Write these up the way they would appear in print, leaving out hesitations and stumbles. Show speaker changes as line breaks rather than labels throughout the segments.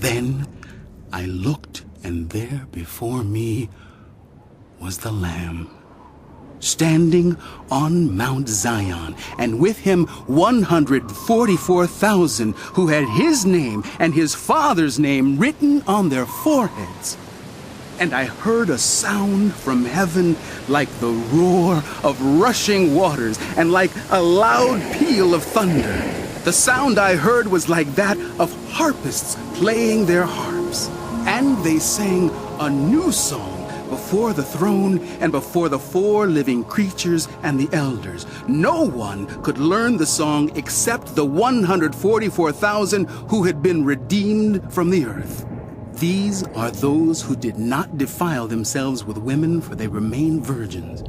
Then I looked, and there before me was the Lamb, standing on Mount Zion, and with him 144,000 who had his name and his Father's name written on their foreheads. And I heard a sound from heaven like the roar of rushing waters and like a loud peal of thunder. The sound I heard was like that of harpists playing their harps. And they sang a new song before the throne and before the 4 living creatures and the elders. No one could learn the song except the 144,000 who had been redeemed from the earth. These are those who did not defile themselves with women, for they remain virgins.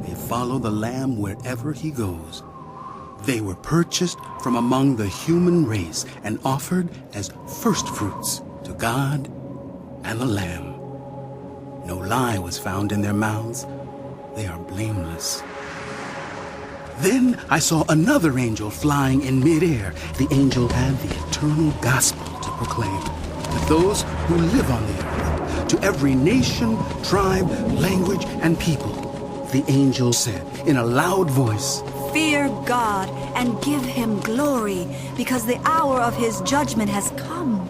They follow the Lamb wherever he goes. They were purchased from among the human race and offered as firstfruits to God and the Lamb. No lie was found in their mouths. They are blameless. Then I saw another angel flying in midair. The angel had the eternal gospel to proclaim to those who live on the earth, to every nation, tribe, language, and people. The angel said in a loud voice,
"Fear God and give him glory, because the hour of his judgment has come.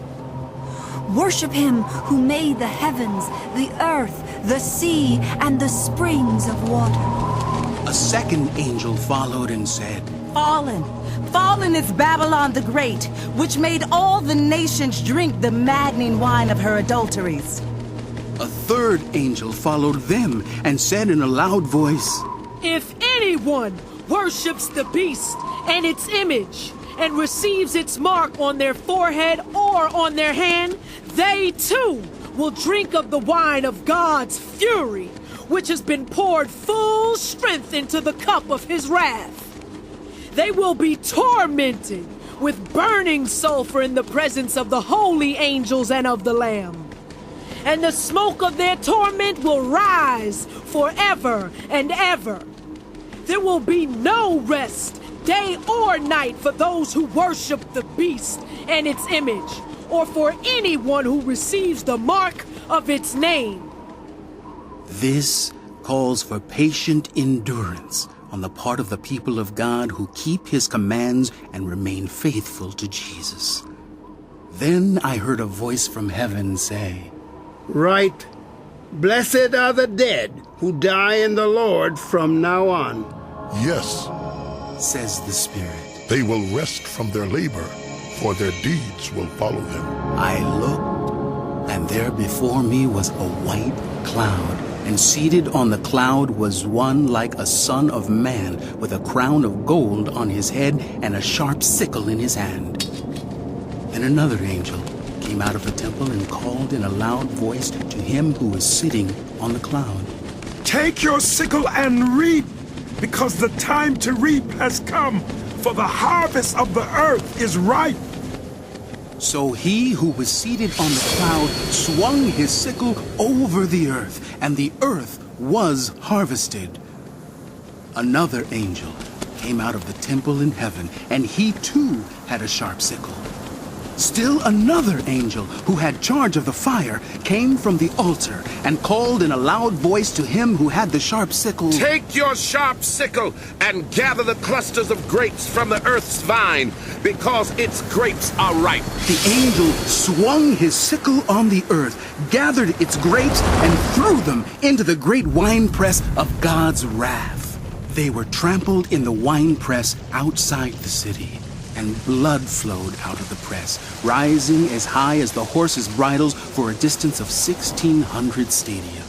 Worship him who made the heavens, the earth, the sea, and the springs of water."
A second angel followed and said,
Fallen, fallen is Babylon the Great, which made all the nations drink the maddening wine of her adulteries.
A third angel followed them and said in a loud voice,
"If anyone worships the beast and its image and receives its mark on their forehead or on their hand, they too will drink of the wine of God's fury, which has been poured full strength into the cup of his wrath. They will be tormented with burning sulfur in the presence of the holy angels and of the Lamb. And the smoke of their torment will rise forever and ever. There will be no rest, day or night, for those who worship the beast and its image, or for anyone who receives the mark of its name."
This calls for patient endurance on the part of the people of God who keep his commands and remain faithful to Jesus. Then I heard a voice from heaven say,
"Write, blessed are the dead who die in the Lord from now on."
Yes,
says the Spirit.
they will rest from their labor, for their deeds will follow them.
I looked, and there before me was a white cloud, and seated on the cloud was one like a son of man, with a crown of gold on his head and a sharp sickle in his hand. Then another angel came out of the temple and called in a loud voice to him who was sitting on the cloud,
"Take your sickle and reap, because the time to reap has come, for the harvest of the earth is ripe."
So he who was seated on the cloud swung his sickle over the earth, and the earth was harvested. Another angel came out of the temple in heaven, and he too had a sharp sickle. Still another angel, who had charge of the fire, came from the altar and called in a loud voice to him who had the sharp sickle,
"Take your sharp sickle and gather the clusters of grapes from the earth's vine, because its grapes are ripe."
The angel swung his sickle on the earth, gathered its grapes, and threw them into the great winepress of God's wrath. They were trampled in the winepress outside the city, and blood flowed out of the press, rising as high as the horses' bridles for a distance of 1,600 stadia.